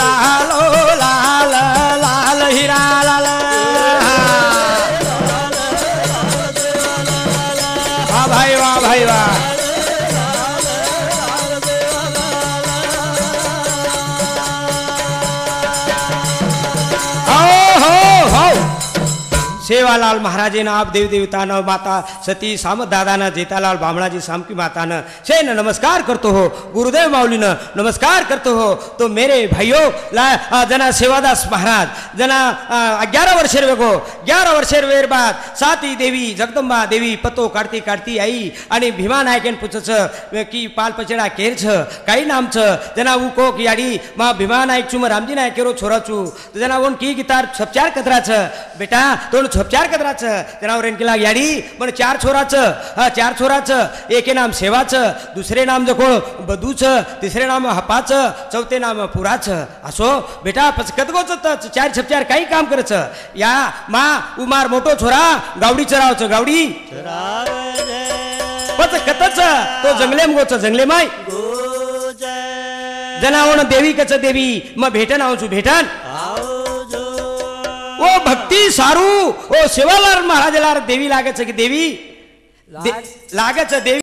लालो लाल लाल हिरा लाल वाह भाई वाह भाई वाह सेवालाल महाराजे ना आप देव देवता न माता सती सामत दादा न जेतालाल बामणाजी सामकी माता न शेन नमस्कार करतो हो गुरुदेव माऊली न नमस्कार करतो हो। तो मेरे भाइयों जना सेवादास महाराज जना 11 वर्षेर वेगो 11 वर्षेर वेर बाद साती देवी जगदंबा देवी पतो काढती काढती आई आणि भीमा नायकेन पुछच की पाल पचेडा केर छ काही नाम छ जना उको की याडी मा भीमा नायक चुम रामजी नायक केरो छोरा छु जना ओन की गिटार छपचार कदरा छ बेटा तो छपचार कदराच जनावर केला याडी पण 4 छोराच 4 छोराच एके नाम सेवाच दुसरे नाम जो कोण बदूच तिसरे नाम हपाच चौथे नाम पुराच असो बेटा पचकत गोचत 4 छपचार काही काम करच या मा उमार मोठो छोरा गावडी चरावच गावडी पचकतच तो जंगलेम गोच जंगले माय जनावण देवी कच देवी म भेटन आवचू भेटन ओ भक्ति सारू ओ सेवालाल महाराज देवी लागच की देवी लागच देवी।